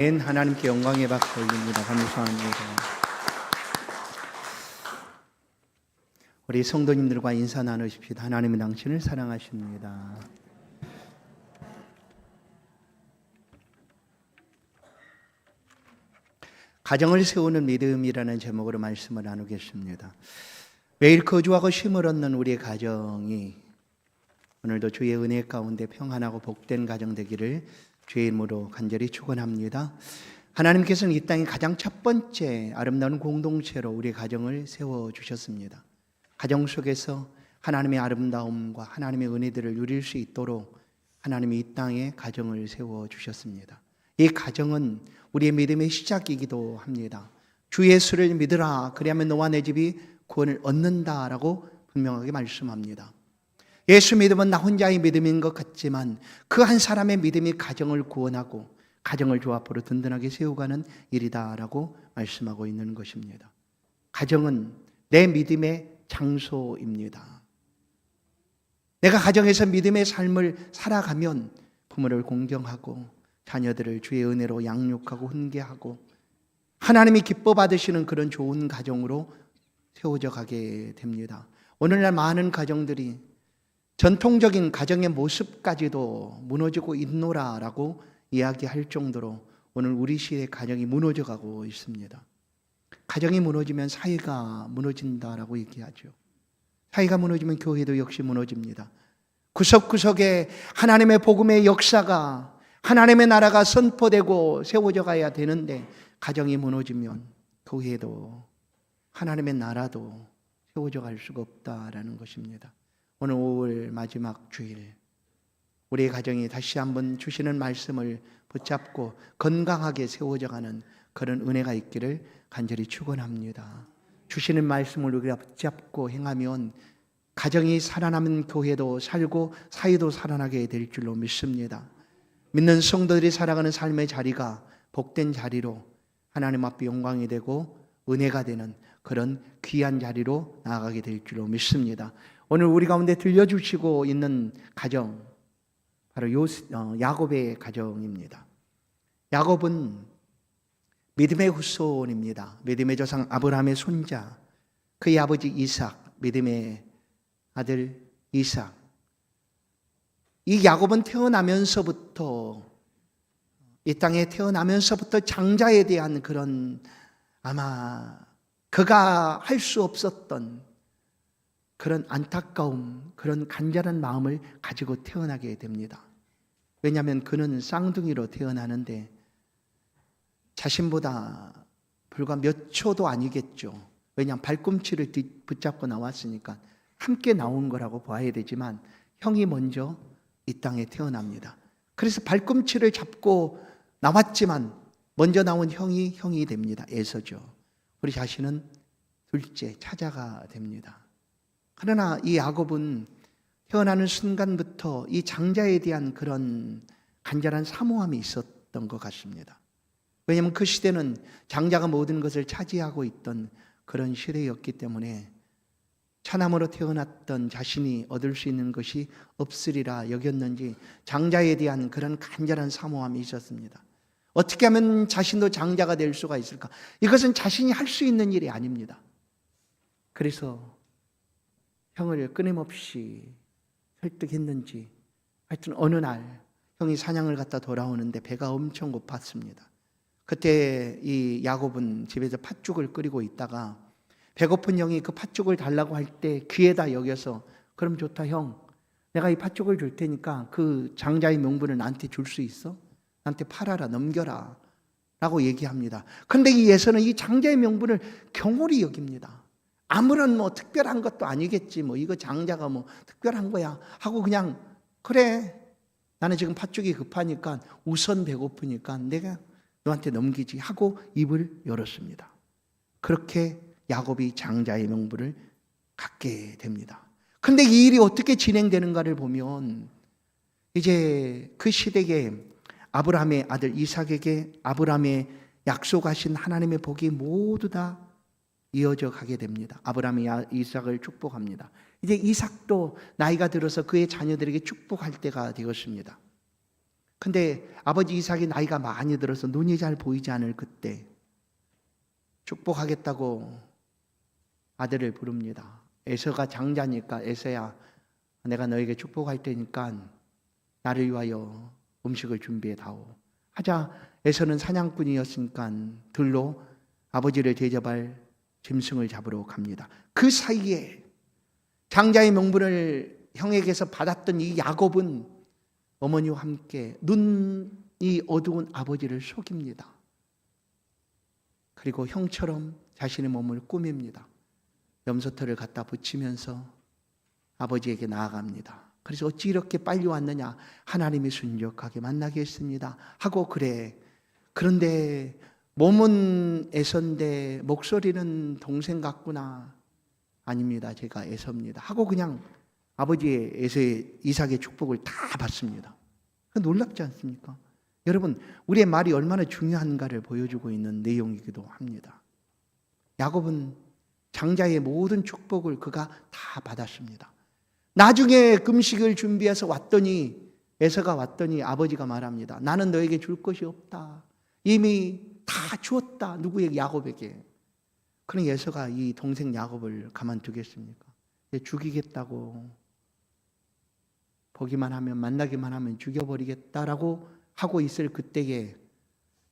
하나님께 영광의 박수 올립니다. 감사합니다. 우리 성도님들과 인사 나누십시다. 하나님은 당신을 사랑하십니다. 가정을 세우는 믿음이라는 제목으로 말씀을 나누겠습니다. 매일 거주하고 쉼을 얻는 우리의 가정이 오늘도 주의 은혜 가운데 평안하고 복된 가정 되기를 주의 이름으로 간절히 축원합니다. 하나님께서는 이 땅에 가장 첫 번째 아름다운 공동체로 우리의 가정을 세워주셨습니다. 가정 속에서 하나님의 아름다움과 하나님의 은혜들을 누릴 수 있도록 하나님이 이 땅에 가정을 세워주셨습니다. 이 가정은 우리의 믿음의 시작이기도 합니다. 주 예수를 믿으라 그리하면 너와 내 집이 구원을 얻는다라고 분명하게 말씀합니다. 예수 믿음은 나 혼자의 믿음인 것 같지만 그 한 사람의 믿음이 가정을 구원하고 가정을 주 앞으로 든든하게 세워가는 일이다라고 말씀하고 있는 것입니다. 가정은 내 믿음의 장소입니다. 내가 가정에서 믿음의 삶을 살아가면 부모를 공경하고 자녀들을 주의 은혜로 양육하고 훈계하고 하나님이 기뻐 받으시는 그런 좋은 가정으로 세워져 가게 됩니다. 오늘날 많은 가정들이 전통적인 가정의 모습까지도 무너지고 있노라라고 이야기할 정도로 오늘 우리 시대의 가정이 무너져가고 있습니다. 가정이 무너지면 사회가 무너진다라고 얘기하죠. 사회가 무너지면 교회도 역시 무너집니다. 구석구석에 하나님의 복음의 역사가 하나님의 나라가 선포되고 세워져 가야 되는데 가정이 무너지면 교회도 하나님의 나라도 세워져 갈 수가 없다라는 것입니다. 오늘 5월 마지막 주일 우리의 가정이 다시 한번 주시는 말씀을 붙잡고 건강하게 세워져가는 그런 은혜가 있기를 간절히 축원합니다. 주시는 말씀을 우리가 붙잡고 행하면 가정이 살아남은 교회도 살고 사회도 살아나게 될 줄로 믿습니다. 믿는 성도들이 살아가는 삶의 자리가 복된 자리로 하나님 앞에 영광이 되고 은혜가 되는 그런 귀한 자리로 나아가게 될 줄로 믿습니다. 오늘 우리 가운데 들려주시고 있는 가정 바로 야곱의 가정입니다. 야곱은 믿음의 후손입니다. 믿음의 조상 아브라함의 손자, 그의 아버지 이삭, 믿음의 아들 이삭. 이 야곱은 태어나면서부터 이 땅에 태어나면서부터 장자에 대한 그런 아마 그가 할 수 없었던 그런 안타까움, 그런 간절한 마음을 가지고 태어나게 됩니다. 왜냐하면 그는 쌍둥이로 태어나는데 자신보다 불과 몇 초도 아니겠죠. 왜냐하면 발꿈치를 붙잡고 나왔으니까 함께 나온 거라고 봐야 되지만 형이 먼저 이 땅에 태어납니다. 그래서 발꿈치를 잡고 나왔지만 먼저 나온 형이 됩니다. 에서죠. 우리 자신은 둘째, 차자가 됩니다. 그러나 이 야곱은 태어나는 순간부터 이 장자에 대한 그런 간절한 사모함이 있었던 것 같습니다. 왜냐하면 그 시대는 장자가 모든 것을 차지하고 있던 그런 시대였기 때문에 차남으로 태어났던 자신이 얻을 수 있는 것이 없으리라 여겼는지 장자에 대한 그런 간절한 사모함이 있었습니다. 어떻게 하면 자신도 장자가 될 수가 있을까? 이것은 자신이 할 수 있는 일이 아닙니다. 그래서 형을 끊임없이 설득했는지 하여튼 어느 날 형이 사냥을 갔다 돌아오는데 배가 엄청 고팠습니다. 그때 이 야곱은 집에서 팥죽을 끓이고 있다가 배고픈 형이 그 팥죽을 달라고 할 때 귀에다 여겨서 그럼 좋다 형, 내가 이 팥죽을 줄 테니까 그 장자의 명분을 나한테 줄 수 있어? 나한테 팔아라, 넘겨라 라고 얘기합니다. 그런데 이 예서는 이 장자의 명분을 경홀히 여깁니다. 아무런 특별한 것도 아니겠지. 이거 장자가 특별한 거야. 하고 그냥, 그래. 나는 지금 팥죽이 급하니까 우선 배고프니까 내가 너한테 넘기지. 하고 입을 열었습니다. 그렇게 야곱이 장자의 명분을 갖게 됩니다. 근데 이 일이 어떻게 진행되는가를 보면 이제 그 시대에 아브라함의 아들 이삭에게 아브라함의 약속하신 하나님의 복이 모두 다 이어져 가게 됩니다. 아브라함이 이삭을 축복합니다. 이제 이삭도 나이가 들어서 그의 자녀들에게 축복할 때가 되었습니다. 근데 아버지 이삭이 나이가 많이 들어서 눈이 잘 보이지 않을 그때 축복하겠다고 아들을 부릅니다. 에서가 장자니까 에서야 내가 너에게 축복할 테니까 나를 위하여 음식을 준비해 다오. 하자 에서는 사냥꾼이었으니까 들로 아버지를 대접할 짐승을 잡으러 갑니다. 그 사이에 장자의 명분을 형에게서 받았던 이 야곱은 어머니와 함께 눈이 어두운 아버지를 속입니다. 그리고 형처럼 자신의 몸을 꾸밉니다. 염소털을 갖다 붙이면서 아버지에게 나아갑니다. 그래서 어찌 이렇게 빨리 왔느냐? 하나님이 순적하게 만나게 했습니다. 하고 그래. 그런데 몸은 에서인데 목소리는 동생 같구나. 아닙니다. 제가 에서입니다. 하고 그냥 아버지의 에서의 이삭의 축복을 다 받습니다. 놀랍지 않습니까? 여러분, 우리의 말이 얼마나 중요한가를 보여주고 있는 내용이기도 합니다. 야곱은 장자의 모든 축복을 그가 다 받았습니다. 나중에 금식을 준비해서 왔더니 에서가 왔더니 아버지가 말합니다. 나는 너에게 줄 것이 없다. 이미 다 주었다. 누구에게? 야곱에게. 그러니 에서가 이 동생 야곱을 가만두겠습니까? 죽이겠다고, 보기만 하면, 만나기만 하면 죽여버리겠다라고 하고 있을 그때에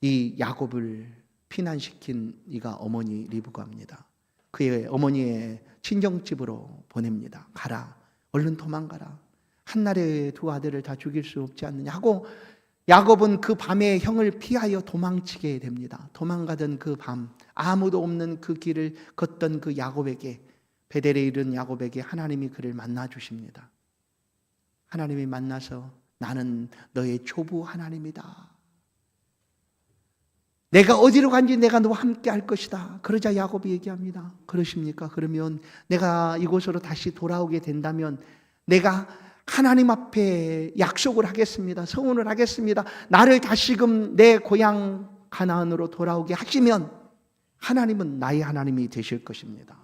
이 야곱을 피난시킨 이가 어머니 리브가입니다. 그의 어머니의 친정집으로 보냅니다. 가라. 얼른 도망가라. 한날에 두 아들을 다 죽일 수 없지 않느냐 하고 야곱은 그 밤에 형을 피하여 도망치게 됩니다. 도망가던 그 밤, 아무도 없는 그 길을 걷던 그 야곱에게, 베델에 이른 야곱에게 하나님이 그를 만나 주십니다. 하나님이 만나서 나는 너의 조부 하나님이다. 내가 어디로 간지 내가 너와 함께 할 것이다. 그러자 야곱이 얘기합니다. 그러십니까? 그러면 내가 이곳으로 다시 돌아오게 된다면 내가 하나님 앞에 약속을 하겠습니다. 서원을 하겠습니다. 나를 다시금 내 고향 가나안으로 돌아오게 하시면 하나님은 나의 하나님이 되실 것입니다.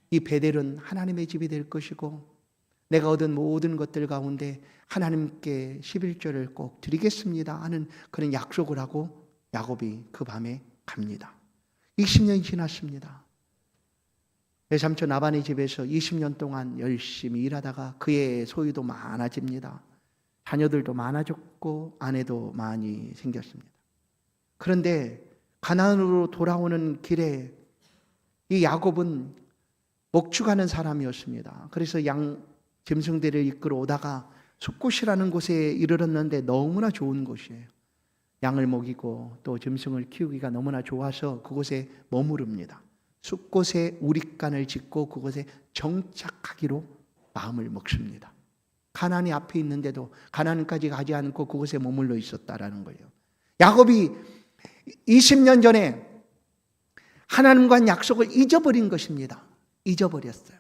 이 베델은 하나님의 집이 될 것이고 내가 얻은 모든 것들 가운데 하나님께 11조를 꼭 드리겠습니다 하는 그런 약속을 하고 야곱이 그 밤에 갑니다. 20년이 지났습니다. 외삼촌 라반의 집에서 20년 동안 열심히 일하다가 그의 소유도 많아집니다. 자녀들도 많아졌고 아내도 많이 생겼습니다. 그런데 가나안으로 돌아오는 길에 이 야곱은 목축하는 사람이었습니다. 그래서 양 짐승들을 이끌어 오다가 숫곳이라는 곳에 이르렀는데 너무나 좋은 곳이에요. 양을 먹이고 또 짐승을 키우기가 너무나 좋아서 그곳에 머무릅니다. 숫곳에 우릿간을 짓고 그곳에 정착하기로 마음을 먹습니다. 가나안이 앞에 있는데도 가나안까지 가지 않고 그곳에 머물러 있었다라는 거예요. 야곱이 20년 전에 하나님과 한 약속을 잊어버린 것입니다. 잊어버렸어요.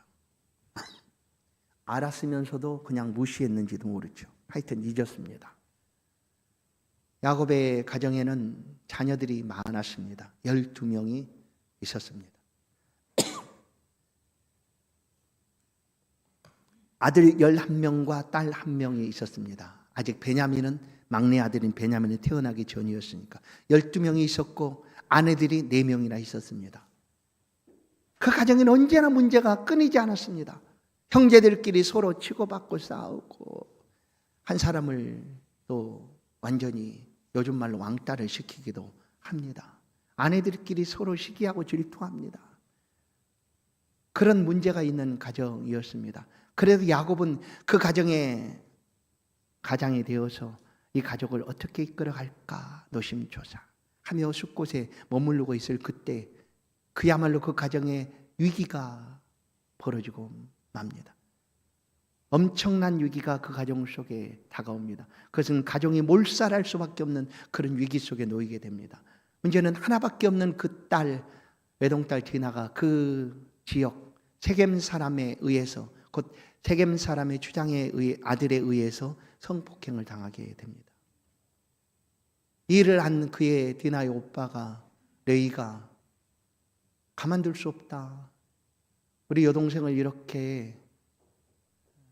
알았으면서도 그냥 무시했는지도 모르죠. 하여튼 잊었습니다. 야곱의 가정에는 자녀들이 많았습니다. 12명이 있었습니다. 아들 11명과 딸 1명이 있었습니다. 아직 베냐민은, 막내 아들인 베냐민이 태어나기 전이었으니까 12명이 있었고 아내들이 4명이나 있었습니다. 그 가정에는 언제나 문제가 끊이지 않았습니다. 형제들끼리 서로 치고받고 싸우고 한 사람을 또 완전히 요즘 말로 왕따를 시키기도 합니다. 아내들끼리 서로 시기하고 질투합니다. 그런 문제가 있는 가정이었습니다. 그래도 야곱은 그 가정이 되어서 이 가족을 어떻게 이끌어갈까 노심초사하며 숫곳에 머무르고 있을 그때 그야말로 그 가정에 위기가 벌어지고 맙니다. 엄청난 위기가 그 가정 속에 다가옵니다. 그것은 가정이 몰살할 수밖에 없는 그런 위기 속에 놓이게 됩니다. 문제는 하나밖에 없는 그 딸, 외동딸 디나가 그 지역 세겜 사람에 의해서, 곧 세겜 사람의 주장에 의해, 아들에 의해서 성폭행을 당하게 됩니다. 이 일을 한 그의 디나의 오빠가, 레이가 가만둘 수 없다. 우리 여동생을 이렇게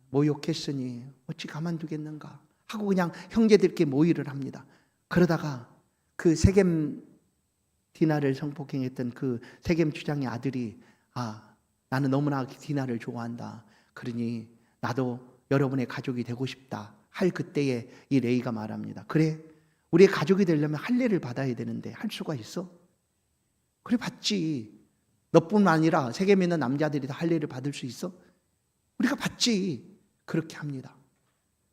모욕했으니 어찌 가만두겠는가 하고 그냥 형제들끼리 모의를 합니다. 그러다가 그 세겜 디나를 성폭행했던 그 세겜 주장의 아들이 나는 너무나 디나를 좋아한다. 그러니 나도 여러분의 가족이 되고 싶다. 할 그때에 이 레이가 말합니다. 그래, 우리의 가족이 되려면 할례를 받아야 되는데 할 수가 있어? 그래, 받지. 너뿐만 아니라 세겜에 있는 남자들이 다 할례를 받을 수 있어? 우리가 받지. 그렇게 합니다.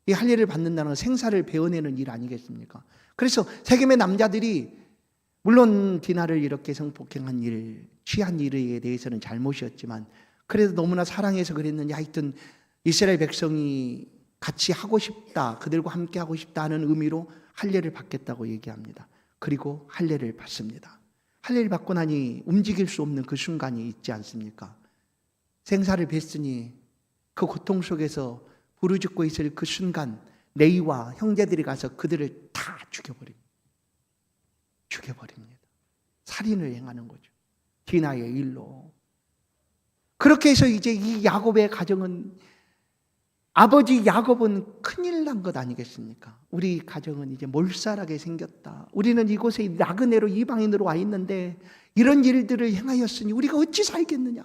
이 할례를 받는다는 건 생사를 베어내는 일 아니겠습니까? 그래서 세겜의 남자들이 물론 디나를 이렇게 성폭행한 일, 취한 일에 대해서는 잘못이었지만 그래도 너무나 사랑해서 그랬는지 하여튼 이스라엘 백성이 같이 하고 싶다, 그들과 함께 하고 싶다 하는 의미로 할례를 받겠다고 얘기합니다. 그리고 할례를 받습니다. 할례를 받고 나니 움직일 수 없는 그 순간이 있지 않습니까? 생사를 뱄으니 그 고통 속에서 부르짖고 있을 그 순간 레이와 형제들이 가서 그들을 다 죽여버립니다. 살인을 행하는 거죠. 디나의 일로. 그렇게 해서 이제 이 야곱의 가정은, 아버지 야곱은 큰일 난 것 아니겠습니까? 우리 가정은 이제 몰살하게 생겼다. 우리는 이곳에 나그네로 이방인으로 와 있는데 이런 일들을 행하였으니 우리가 어찌 살겠느냐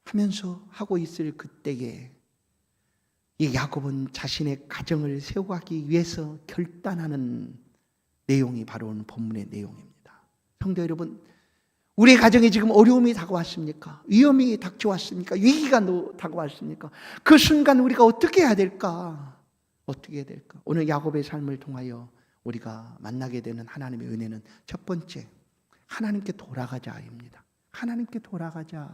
하면서 하고 있을 그때에 이 야곱은 자신의 가정을 세워가기 위해서 결단하는 내용이 바로 오늘 본문의 내용입니다. 성도 여러분, 우리의 가정에 지금 어려움이 다가왔습니까? 위험이 닥쳐왔습니까? 위기가 다가왔습니까? 그 순간 우리가 어떻게 해야 될까? 어떻게 해야 될까? 오늘 야곱의 삶을 통하여 우리가 만나게 되는 하나님의 은혜는 첫 번째, 하나님께 돌아가자입니다. 하나님께 돌아가자.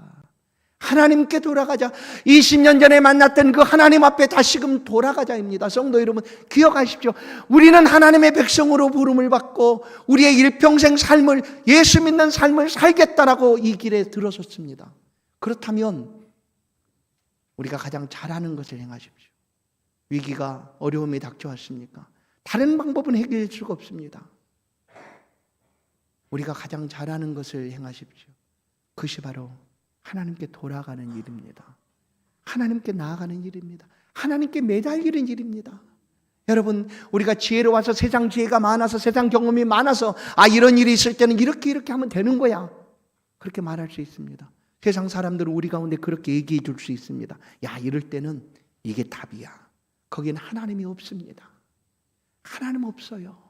하나님께 돌아가자. 20년 전에 만났던 그 하나님 앞에 다시금 돌아가자입니다. 성도 여러분, 기억하십시오. 우리는 하나님의 백성으로 부름을 받고 우리의 일평생 삶을, 예수 믿는 삶을 살겠다라고 이 길에 들어섰습니다. 그렇다면 우리가 가장 잘하는 것을 행하십시오. 위기가, 어려움이 닥쳐왔습니까? 다른 방법은 해결할 수가 없습니다. 우리가 가장 잘하는 것을 행하십시오. 그것이 바로 하나님께 돌아가는 일입니다. 하나님께 나아가는 일입니다. 하나님께 매달리는 일입니다. 여러분, 우리가 지혜로워서 세상 지혜가 많아서 세상 경험이 많아서 이런 일이 있을 때는 이렇게 하면 되는 거야, 그렇게 말할 수 있습니다. 세상 사람들은 우리 가운데 그렇게 얘기해 줄 수 있습니다. 야, 이럴 때는 이게 답이야. 거기는 하나님이 없습니다. 하나님 없어요.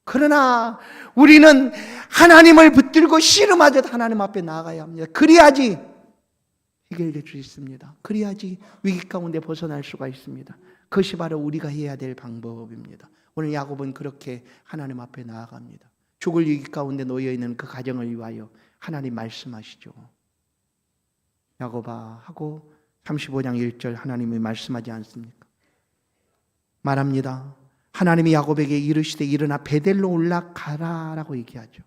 그러나 우리는 하나님을 붙들고 씨름하듯 하나님 앞에 나아가야 합니다. 그래야지 해결될 수 있습니다. 그래야지 위기 가운데 벗어날 수가 있습니다. 그것이 바로 우리가 해야 될 방법입니다. 오늘 야곱은 그렇게 하나님 앞에 나아갑니다. 죽을 위기 가운데 놓여있는 그 가정을 위하여 하나님 말씀하시죠. 야곱아 하고 35장 1절 하나님이 말씀하지 않습니까? 말합니다. 하나님이 야곱에게 이르시되 일어나 베델로 올라가라 라고 얘기하죠.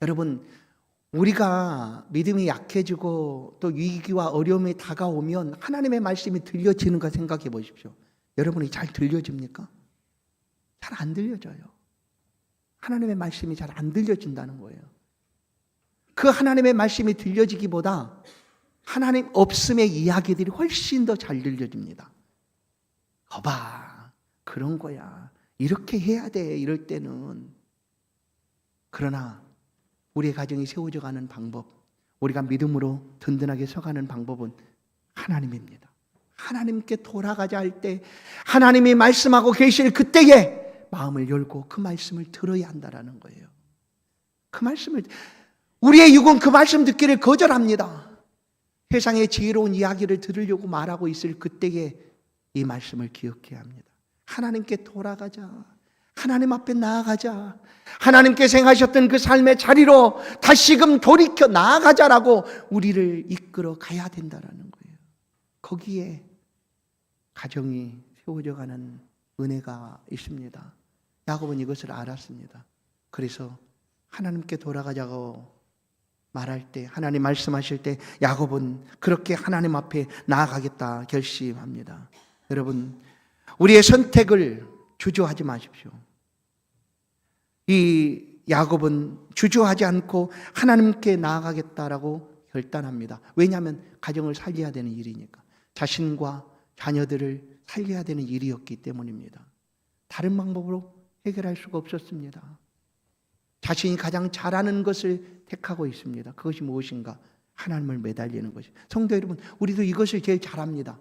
여러분, 우리가 믿음이 약해지고 또 위기와 어려움이 다가오면 하나님의 말씀이 들려지는 거 생각해 보십시오. 여러분이 잘 들려집니까? 잘 안 들려져요. 하나님의 말씀이 잘 안 들려진다는 거예요. 그 하나님의 말씀이 들려지기보다 하나님 없음의 이야기들이 훨씬 더 잘 들려집니다. 거봐, 그런 거야. 이렇게 해야 돼, 이럴 때는. 그러나 우리의 가정이 세워져 가는 방법, 우리가 믿음으로 든든하게 서가는 방법은 하나님입니다. 하나님께 돌아가자 할 때, 하나님이 말씀하고 계실 그때에 마음을 열고 그 말씀을 들어야 한다는 거예요. 그 말씀을, 우리의 육은 그 말씀 듣기를 거절합니다. 세상의 지혜로운 이야기를 들으려고 말하고 있을 그때에 이 말씀을 기억해야 합니다. 하나님께 돌아가자. 하나님 앞에 나아가자. 하나님께서 행하셨던 그 삶의 자리로 다시금 돌이켜 나아가자라고 우리를 이끌어 가야 된다는 거예요. 거기에 가정이 세워져 가는 은혜가 있습니다. 야곱은 이것을 알았습니다. 그래서 하나님께 돌아가자고 말할 때, 하나님 말씀하실 때 야곱은 그렇게 하나님 앞에 나아가겠다 결심합니다. 여러분, 우리의 선택을 주저하지 마십시오. 이 야곱은 주저하지 않고 하나님께 나아가겠다라고 결단합니다. 왜냐하면 가정을 살려야 되는 일이니까. 자신과 자녀들을 살려야 되는 일이었기 때문입니다. 다른 방법으로 해결할 수가 없었습니다. 자신이 가장 잘하는 것을 택하고 있습니다. 그것이 무엇인가? 하나님을 매달리는 것이. 성도 여러분, 우리도 이것을 제일 잘합니다.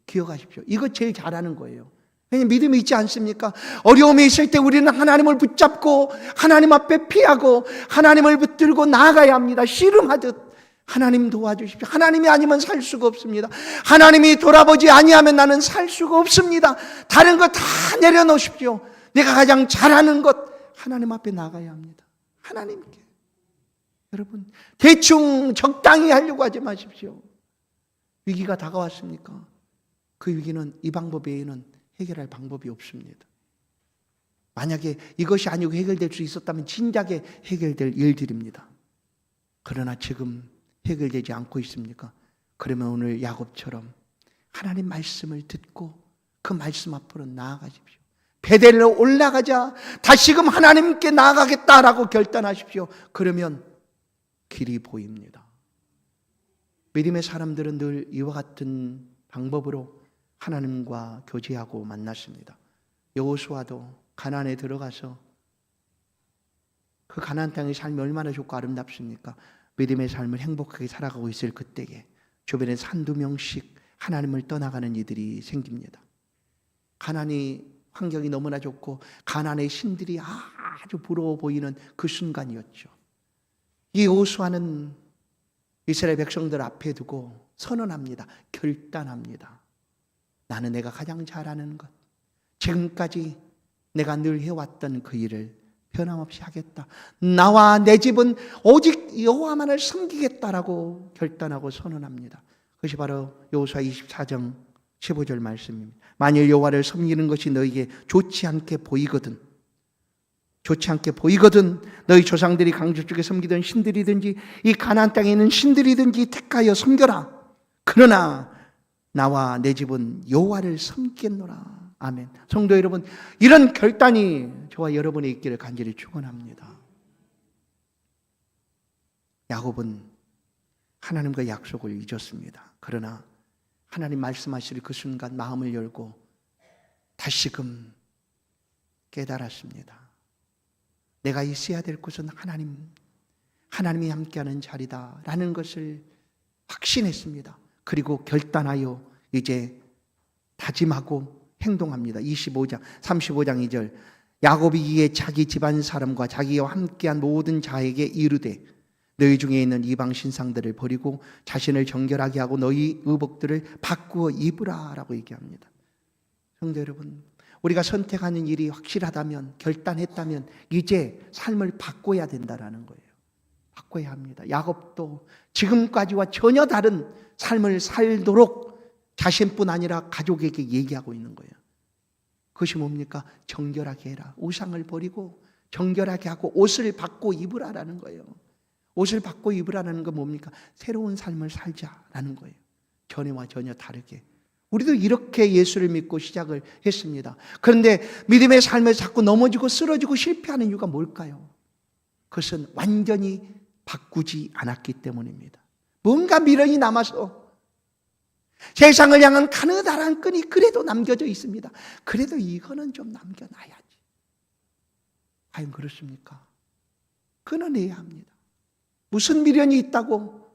기억하십시오. 이것 제일 잘하는 거예요. 왜냐하면 믿음이 있지 않습니까? 어려움이 있을 때 우리는 하나님을 붙잡고 하나님 앞에 피하고 하나님을 붙들고 나아가야 합니다. 씨름하듯. 하나님 도와주십시오. 하나님이 아니면 살 수가 없습니다. 하나님이 돌아보지 아니하면 나는 살 수가 없습니다. 다른 것 다 내려놓으십시오. 내가 가장 잘하는 것 하나님 앞에 나가야 합니다. 하나님께. 여러분, 대충 적당히 하려고 하지 마십시오. 위기가 다가왔습니까? 그 위기는 이 방법 외에는 해결할 방법이 없습니다. 만약에 이것이 아니고 해결될 수 있었다면 진작에 해결될 일들입니다. 그러나 지금 해결되지 않고 있습니까? 그러면 오늘 야곱처럼 하나님 말씀을 듣고 그 말씀 앞으로 나아가십시오. 베델로 올라가자. 다시금 하나님께 나아가겠다라고 결단하십시오. 그러면 길이 보입니다. 믿음의 사람들은 늘 이와 같은 방법으로 하나님과 교제하고 만났습니다. 여호수아도 가나안에 들어가서 그 가나안 땅의 삶이 얼마나 좋고 아름답습니까? 믿음의 삶을 행복하게 살아가고 있을 그때에 주변에 한두 명씩 하나님을 떠나가는 이들이 생깁니다. 가나안이 환경이 너무나 좋고 가나안의 신들이 아주 부러워 보이는 그 순간이었죠. 이 여호수아는 이스라엘 백성들 앞에 두고 선언합니다. 결단합니다. 나는 내가 가장 잘하는 것, 지금까지 내가 늘 해왔던 그 일을 변함없이 하겠다. 나와 내 집은 오직 여호와만을 섬기겠다라고 결단하고 선언합니다. 그것이 바로 여호수아 24장 15절 말씀입니다. 만일 여호와를 섬기는 것이 너에게 좋지 않게 보이거든 너희 조상들이 강조 쪽에 섬기던 신들이든지 이 가나안 땅에 있는 신들이든지 택하여 섬겨라. 그러나 나와 내 집은 여호와를 섬기겠노라. 아멘. 성도 여러분, 이런 결단이 저와 여러분의 있기를 간절히 축원합니다. 야곱은 하나님과 약속을 잊었습니다. 그러나 하나님 말씀하실 그 순간 마음을 열고 다시금 깨달았습니다. 내가 있어야 될 곳은 하나님이 함께하는 자리다라는 것을 확신했습니다. 그리고 결단하여 이제 다짐하고 행동합니다. 35장 2절 야곱이 이에 자기 집안 사람과 자기와 함께한 모든 자에게 이르되 너희 중에 있는 이방 신상들을 버리고 자신을 정결하게 하고 너희 의복들을 바꾸어 입으라 라고 얘기합니다. 성도 여러분, 우리가 선택하는 일이 확실하다면, 결단했다면 이제 삶을 바꿔야 된다는 거예요. 바꿔야 합니다. 야곱도 지금까지와 전혀 다른 삶을 살도록 자신뿐 아니라 가족에게 얘기하고 있는 거예요. 그것이 뭡니까? 정결하게 해라. 우상을 버리고 정결하게 하고 옷을 바꿔 입으라라는 거예요. 옷을 바꿔 입으라는 건 뭡니까? 새로운 삶을 살자라는 거예요. 전에와 전혀 다르게. 우리도 이렇게 예수를 믿고 시작을 했습니다. 그런데 믿음의 삶에서 자꾸 넘어지고 쓰러지고 실패하는 이유가 뭘까요? 그것은 완전히 바꾸지 않았기 때문입니다. 뭔가 미련이 남아서 세상을 향한 가느다란 끈이 그래도 남겨져 있습니다. 그래도 이거는 좀 남겨놔야지. 과연 그렇습니까? 끊어내야 합니다. 무슨 미련이 있다고?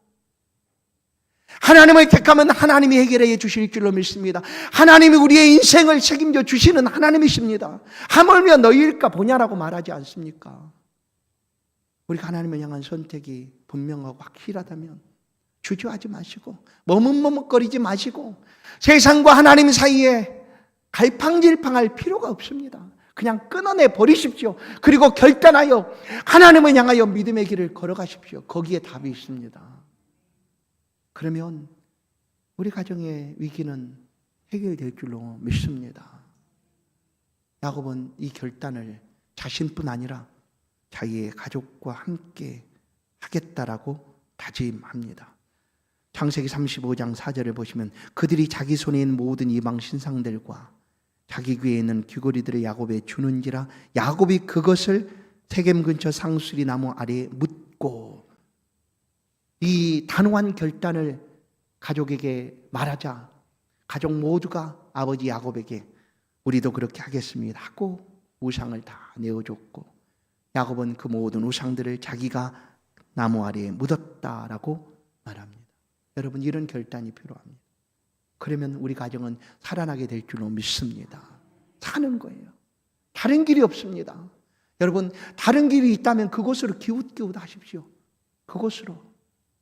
하나님을 택하면 하나님이 해결해 주실 줄로 믿습니다. 하나님이 우리의 인생을 책임져 주시는 하나님이십니다. 하물며 너희일까 보냐라고 말하지 않습니까? 우리가 하나님을 향한 선택이 분명하고 확실하다면 주저하지 마시고 머뭇머뭇거리지 마시고 세상과 하나님 사이에 갈팡질팡할 필요가 없습니다. 그냥 끊어내 버리십시오. 그리고 결단하여 하나님을 향하여 믿음의 길을 걸어가십시오. 거기에 답이 있습니다. 그러면 우리 가정의 위기는 해결될 줄로 믿습니다. 야곱은 이 결단을 자신뿐 아니라 자기의 가족과 함께 하겠다라고 다짐합니다. 창세기 35장 4절을 보시면 그들이 자기 손에 있는 모든 이방 신상들과 자기 귀에 있는 귀고리들을 야곱에 주는지라 야곱이 그것을 세겜 근처 상수리 나무 아래에 묻고 이 단호한 결단을 가족에게 말하자 가족 모두가 아버지 야곱에게 우리도 그렇게 하겠습니다 하고 우상을 다 내어줬고, 야곱은 그 모든 우상들을 자기가 나무 아래에 묻었다라고 말합니다. 여러분, 이런 결단이 필요합니다. 그러면 우리 가정은 살아나게 될 줄로 믿습니다. 사는 거예요. 다른 길이 없습니다. 여러분, 다른 길이 있다면 그곳으로 기웃기웃 하십시오. 그곳으로.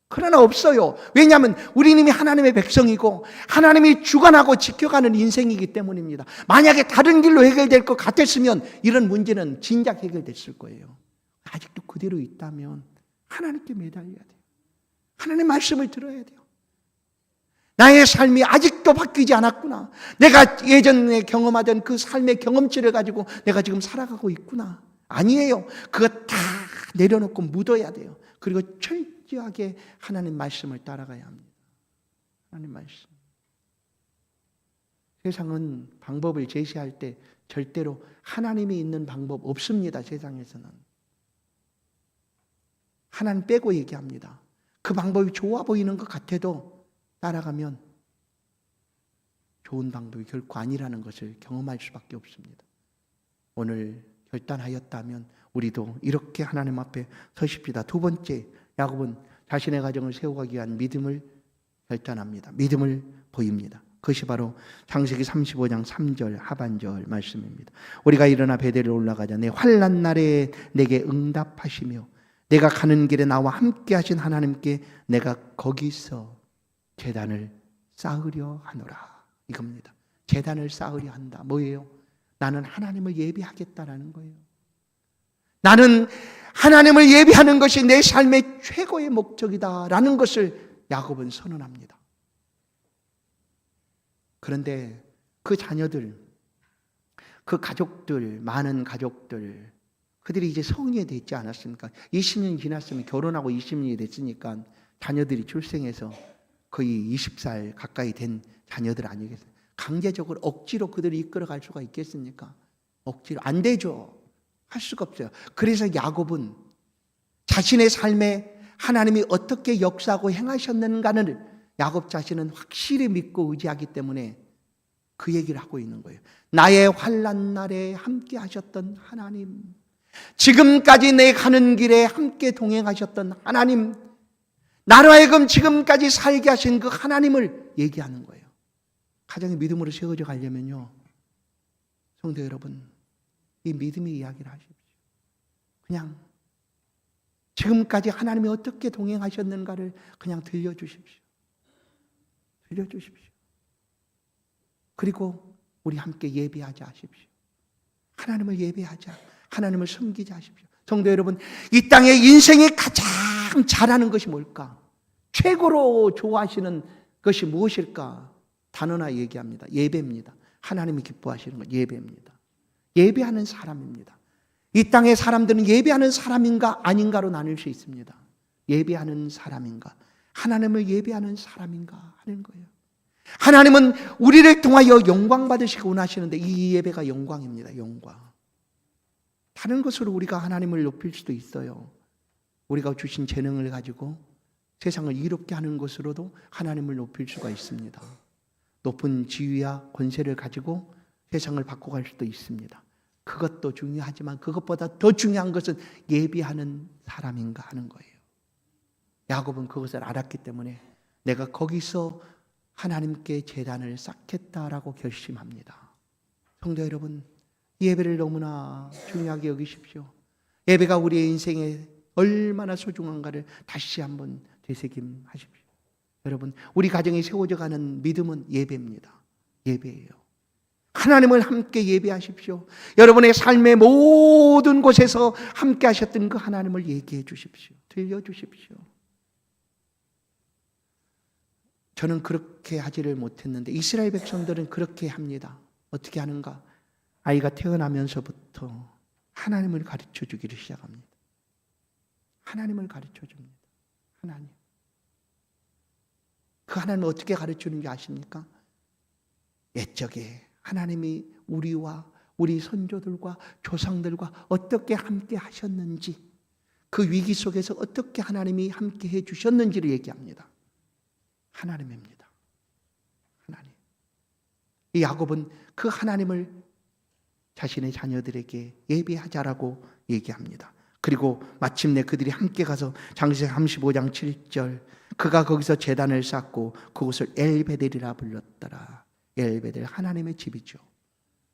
그러나 없어요. 왜냐하면 우리는 이미 하나님의 백성이고 하나님이 주관하고 지켜가는 인생이기 때문입니다. 만약에 다른 길로 해결될 것 같았으면 이런 문제는 진작 해결됐을 거예요. 아직도 그대로 있다면 하나님께 매달려야 돼요. 하나님의 말씀을 들어야 돼요. 나의 삶이 아직도 바뀌지 않았구나. 내가 예전에 경험하던 그 삶의 경험치를 가지고 내가 지금 살아가고 있구나. 아니에요. 그거 다 내려놓고 묻어야 돼요. 그리고 철저하게 하나님 말씀을 따라가야 합니다. 하나님 말씀. 세상은 방법을 제시할 때 절대로 하나님이 있는 방법 없습니다. 세상에서는. 하나님 빼고 얘기합니다. 그 방법이 좋아 보이는 것 같아도 따라가면 좋은 방법이 결코 아니라는 것을 경험할 수밖에 없습니다. 오늘 결단하였다면 우리도 이렇게 하나님 앞에 서십시다. 두 번째, 야곱은 자신의 가정을 세워가기 위한 믿음을 결단합니다. 믿음을 보입니다. 그것이 바로 창세기 35장 3절 하반절 말씀입니다. 우리가 일어나 베델을 올라가자. 내 환난 날에 내게 응답하시며 내가 가는 길에 나와 함께 하신 하나님께 내가 거기서 제단을 쌓으려 하노라. 이겁니다. 제단을 쌓으려 한다. 뭐예요? 나는 하나님을 예배하겠다라는 거예요. 나는 하나님을 예배하는 것이 내 삶의 최고의 목적이다라는 것을 야곱은 선언합니다. 그런데 그 자녀들, 그 가족들, 많은 가족들, 그들이 이제 성인이 됐지 않았습니까? 20년 지났으면, 결혼하고 20년이 됐으니까 자녀들이 출생해서 거의 20살 가까이 된 자녀들 아니겠어요? 강제적으로 억지로 그들을 이끌어갈 수가 있겠습니까? 억지로 안 되죠. 할 수가 없어요. 그래서 야곱은 자신의 삶에 하나님이 어떻게 역사하고 행하셨는가를 야곱 자신은 확실히 믿고 의지하기 때문에 그 얘기를 하고 있는 거예요. 나의 환난 날에 함께 하셨던 하나님, 지금까지 내 가는 길에 함께 동행하셨던 하나님, 나로 하여금 지금까지 살게 하신 그 하나님을 얘기하는 거예요. 가정이 믿음으로 세워져 가려면요, 성도 여러분, 이 믿음의 이야기를 하십시오. 그냥 지금까지 하나님이 어떻게 동행하셨는가를 그냥 들려주십시오. 들려주십시오. 그리고 우리 함께 예배하자 하십시오. 하나님을 예배하자, 하나님을 섬기자 하십시오. 성도 여러분, 이 땅에 인생이 가장 잘하는 것이 뭘까? 최고로 좋아하시는 것이 무엇일까? 단 하나 얘기합니다. 예배입니다. 하나님이 기뻐하시는 것, 예배입니다. 예배하는 사람입니다. 이 땅의 사람들은 예배하는 사람인가 아닌가로 나눌 수 있습니다. 예배하는 사람인가, 하나님을 예배하는 사람인가 하는 거예요. 하나님은 우리를 통하여 영광 받으시고 원하시는데 이 예배가 영광입니다. 영광. 다른 것으로 우리가 하나님을 높일 수도 있어요. 우리가 주신 재능을 가지고 세상을 이롭게 하는 것으로도 하나님을 높일 수가 있습니다. 높은 지위와 권세를 가지고 세상을 바꿔갈 수도 있습니다. 그것도 중요하지만 그것보다 더 중요한 것은 예배하는 사람인가 하는 거예요. 야곱은 그것을 알았기 때문에 내가 거기서 하나님께 제단을 쌓겠다라고 결심합니다. 성도 여러분, 예배를 너무나 중요하게 여기십시오. 예배가 우리의 인생에 얼마나 소중한가를 다시 한번 되새김하십시오. 여러분, 우리 가정이 세워져 가는 믿음은 예배입니다. 예배예요. 하나님을 함께 예배하십시오. 여러분의 삶의 모든 곳에서 함께 하셨던 그 하나님을 얘기해 주십시오. 들려주십시오. 저는 그렇게 하지를 못했는데 이스라엘 백성들은 그렇게 합니다. 어떻게 하는가? 아이가 태어나면서부터 하나님을 가르쳐 주기를 시작합니다. 하나님을 가르쳐 줍니다. 하나님. 그 하나님을 어떻게 가르치는지 아십니까? 옛적에 하나님이 우리와 우리 선조들과 조상들과 어떻게 함께 하셨는지, 그 위기 속에서 어떻게 하나님이 함께 해 주셨는지를 얘기합니다. 하나님입니다. 하나님. 이 야곱은 그 하나님을 자신의 자녀들에게 예배하자라고 얘기합니다. 그리고 마침내 그들이 함께 가서 창세기 35장 7절, 그가 거기서 제단을 쌓고 그곳을 엘베델이라 불렀더라. 엘베델, 하나님의 집이죠.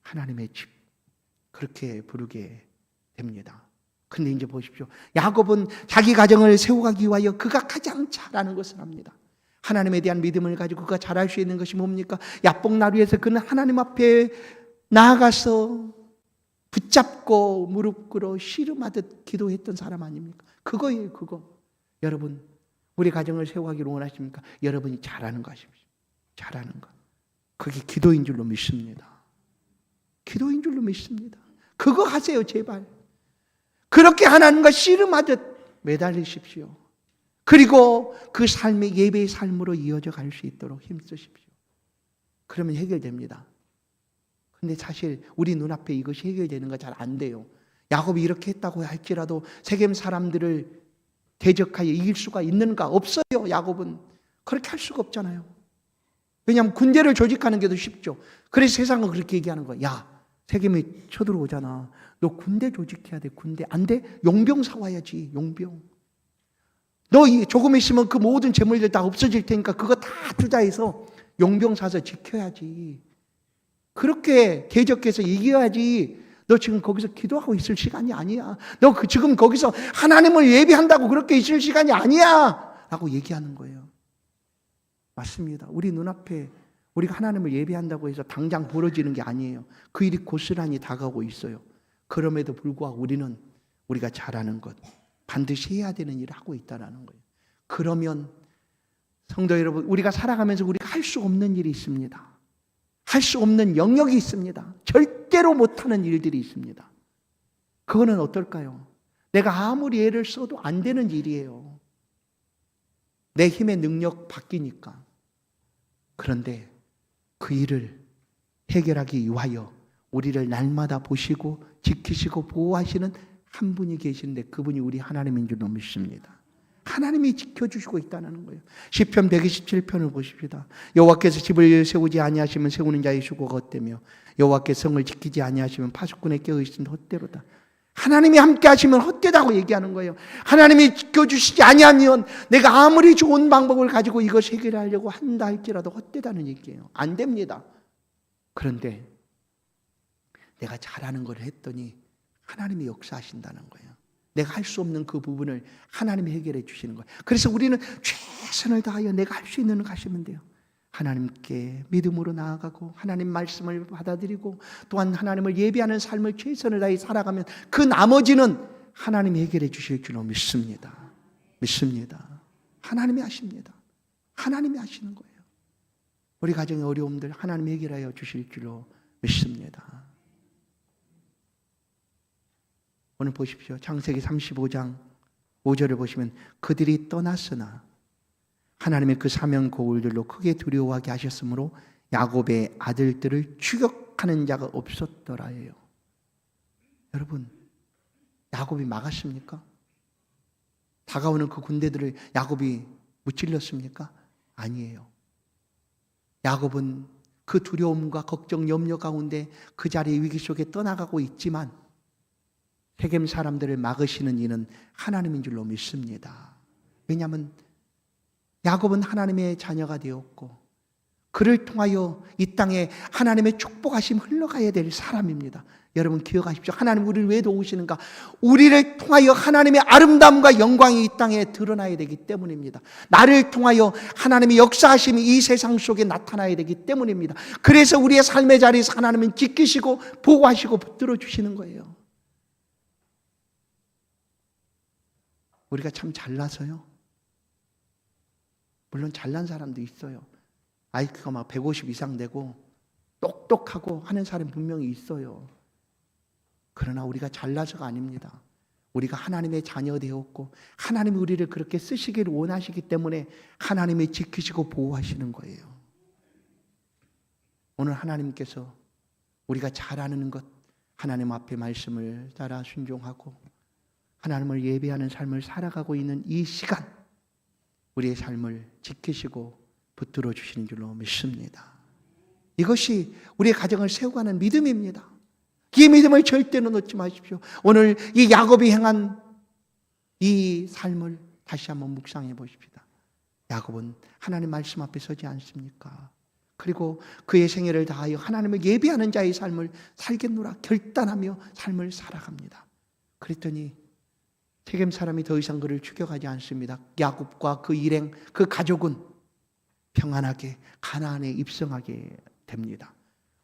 하나님의 집, 그렇게 부르게 됩니다. 근데 이제 보십시오. 야곱은 자기 가정을 세워가기 위하여 그가 가장 잘하는 것을 합니다. 하나님에 대한 믿음을 가지고 그가 잘할 수 있는 것이 뭡니까? 야복나루에서 그는 하나님 앞에 나아가서 붙잡고 무릎 꿇어 씨름하듯 기도했던 사람 아닙니까? 그거예요, 그거. 여러분, 우리 가정을 세워가기를 원하십니까? 여러분이 잘하는 것입니다. 잘하는 것. 그게 기도인 줄로 믿습니다. 기도인 줄로 믿습니다. 그거 하세요, 제발. 그렇게 하나님과 씨름하듯 매달리십시오. 그리고 그 삶이 예배의 삶으로 이어져 갈 수 있도록 힘쓰십시오. 그러면 해결됩니다. 근데 사실 우리 눈앞에 이것이 해결되는 거 잘 안 돼요. 야곱이 이렇게 했다고 할지라도 세겜 사람들을 대적하여 이길 수가 있는가? 없어요. 야곱은 그렇게 할 수가 없잖아요. 왜냐하면 군대를 조직하는 게 더 쉽죠. 그래서 세상은 그렇게 얘기하는 거야. 야, 세겜이 쳐들어오잖아. 너 군대 조직해야 돼. 군대. 안 돼? 용병 사와야지. 용병. 너 조금 있으면 그 모든 재물들 다 없어질 테니까 그거 다 투자해서 용병 사서 지켜야지. 그렇게 대적해서 이겨야지. 너 지금 거기서 기도하고 있을 시간이 아니야. 너 지금 거기서 하나님을 예배한다고 그렇게 있을 시간이 아니야. 라고 얘기하는 거예요. 맞습니다. 우리 눈앞에 우리가 하나님을 예배한다고 해서 당장 벌어지는 게 아니에요. 그 일이 고스란히 다가오고 있어요. 그럼에도 불구하고 우리는 우리가 잘하는 것, 반드시 해야 되는 일을 하고 있다는 거예요. 그러면 성도 여러분, 우리가 살아가면서 우리가 할 수 없는 일이 있습니다. 할 수 없는 영역이 있습니다. 절대로 못하는 일들이 있습니다. 그거는 어떨까요? 내가 아무리 애를 써도 안 되는 일이에요. 내 힘의 능력 바뀌니까. 그런데 그 일을 해결하기 위하여 우리를 날마다 보시고 지키시고 보호하시는 한 분이 계신데 그분이 우리 하나님인 줄 믿습니다. 하나님이 지켜주시고 있다는 거예요. 시편 127편을 보십시다. 여호와께서 집을 세우지 아니하시면 세우는 자의 수고가 헛되며 여호와께서 성을 지키지 아니하시면 파수꾼의 깨어있음도 헛되로다. 하나님이 함께 하시면 헛되다고 얘기하는 거예요. 하나님이 지켜주시지 아니하면 내가 아무리 좋은 방법을 가지고 이것을 해결하려고 한다 할지라도 헛되다는 얘기예요. 안 됩니다. 그런데 내가 잘하는 걸 했더니 하나님이 역사하신다는 거예요. 내가 할 수 없는 그 부분을 하나님이 해결해 주시는 거예요. 그래서 우리는 최선을 다하여 내가 할 수 있는 걸 하시면 돼요. 하나님께 믿음으로 나아가고 하나님 말씀을 받아들이고 또한 하나님을 예배하는 삶을 최선을 다해 살아가면 그 나머지는 하나님이 해결해 주실 줄로 믿습니다. 믿습니다. 하나님이 하십니다. 하나님이 하시는 거예요. 우리 가정의 어려움들 하나님이 해결하여 주실 줄로 믿습니다. 오늘 보십시오. 창세기 35장 5절을 보시면 그들이 떠났으나 하나님의 그 사명 고울들로 크게 두려워하게 하셨으므로 야곱의 아들들을 추격하는 자가 없었더라예요. 여러분, 야곱이 막았습니까? 다가오는 그 군대들을 야곱이 무찔렀습니까? 아니에요. 야곱은 그 두려움과 걱정, 염려 가운데 그 자리의 위기 속에 떠나가고 있지만 세겜 사람들을 막으시는 이는 하나님인 줄로 믿습니다. 왜냐하면 야곱은 하나님의 자녀가 되었고 그를 통하여 이 땅에 하나님의 축복하심 흘러가야 될 사람입니다. 여러분 기억하십시오. 하나님 우리를 왜 도우시는가? 우리를 통하여 하나님의 아름다움과 영광이 이 땅에 드러나야 되기 때문입니다. 나를 통하여 하나님의 역사하심이 이 세상 속에 나타나야 되기 때문입니다. 그래서 우리의 삶의 자리에서 하나님은 지키시고 보호하시고 붙들어 주시는 거예요. 우리가 참 잘나서요. 물론 잘난 사람도 있어요. IQ가 막 150 이상 되고 똑똑하고 하는 사람이 분명히 있어요. 그러나 우리가 잘나서가 아닙니다. 우리가 하나님의 자녀 되었고 하나님이 우리를 그렇게 쓰시기를 원하시기 때문에 하나님이 지키시고 보호하시는 거예요. 오늘 하나님께서 우리가 잘하는 것 하나님 앞에 말씀을 따라 순종하고 하나님을 예배하는 삶을 살아가고 있는 이 시간 우리의 삶을 지키시고 붙들어 주시는 줄로 믿습니다. 이것이 우리의 가정을 세워가는 믿음입니다. 이 믿음을 절대로 놓지 마십시오. 오늘 이 야곱이 행한 이 삶을 다시 한번 묵상해 보십시다. 야곱은 하나님 말씀 앞에 서지 않습니까? 그리고 그의 생애를 다하여 하나님을 예배하는 자의 삶을 살겠노라 결단하며 삶을 살아갑니다. 그랬더니 세겜 사람이 더 이상 그를 추격하지 않습니다. 야곱과 그 일행, 그 가족은 평안하게 가나안에 입성하게 됩니다.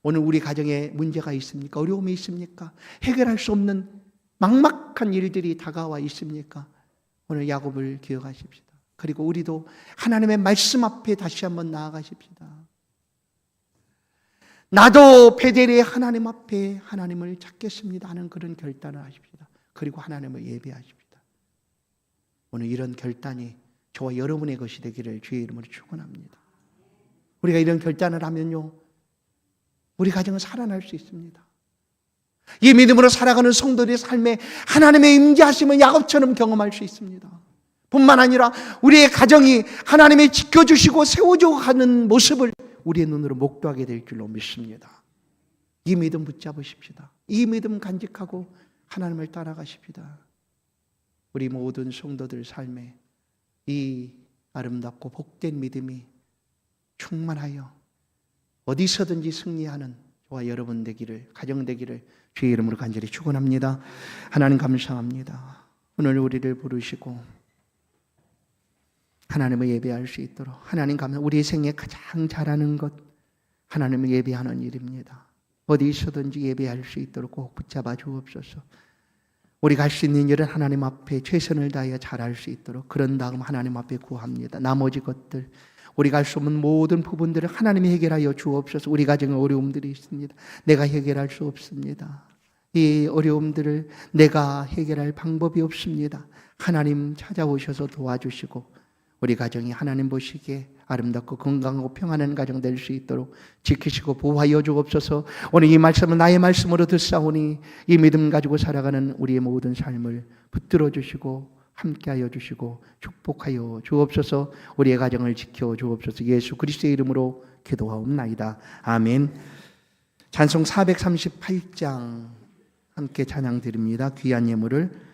오늘 우리 가정에 문제가 있습니까? 어려움이 있습니까? 해결할 수 없는 막막한 일들이 다가와 있습니까? 오늘 야곱을 기억하십시다. 그리고 우리도 하나님의 말씀 앞에 다시 한번 나아가십시다. 나도 베델의 하나님 앞에 하나님을 찾겠습니다 하는 그런 결단을 하십시다. 그리고 하나님을 예배하십시다. 오늘 이런 결단이 저와 여러분의 것이 되기를 주의 이름으로 축원합니다. 우리가 이런 결단을 하면요, 우리 가정은 살아날 수 있습니다. 이 믿음으로 살아가는 성도들의 삶에 하나님의 임재하심을 야곱처럼 경험할 수 있습니다. 뿐만 아니라 우리의 가정이 하나님이 지켜주시고 세워줘 가는 모습을 우리의 눈으로 목도하게 될 줄로 믿습니다. 이 믿음 붙잡으십시다. 이 믿음 간직하고 하나님을 따라가십시다. 우리 모든 성도들 삶에 이 아름답고 복된 믿음이 충만하여 어디서든지 승리하는 저와 여러분 되기를, 가정 되기를 주의 이름으로 간절히 축원합니다. 하나님 감사합니다. 오늘 우리를 부르시고 하나님을 예배할 수 있도록, 하나님 감사, 우리의 생에 가장 잘하는 것 하나님을 예배하는 일입니다. 어디 있어든지 예배할 수 있도록 꼭 붙잡아 주옵소서. 우리가 할 수 있는 일은 하나님 앞에 최선을 다하여 잘할 수 있도록, 그런 다음 하나님 앞에 구합니다. 나머지 것들, 우리가 할 수 없는 모든 부분들을 하나님이 해결하여 주옵소서. 우리 가정에 어려움들이 있습니다. 내가 해결할 수 없습니다. 이 어려움들을 내가 해결할 방법이 없습니다. 하나님 찾아오셔서 도와주시고 우리 가정이 하나님 보시기에 아름답고 건강하고 평안한 가정 될 수 있도록 지키시고 보호하여 주옵소서. 오늘 이 말씀은 나의 말씀으로 듣사오니 이 믿음 가지고 살아가는 우리의 모든 삶을 붙들어 주시고 함께하여 주시고 축복하여 주옵소서. 우리의 가정을 지켜 주옵소서. 예수 그리스도의 이름으로 기도하옵나이다. 아멘. 찬송 438장 함께 찬양 드립니다. 귀한 예물을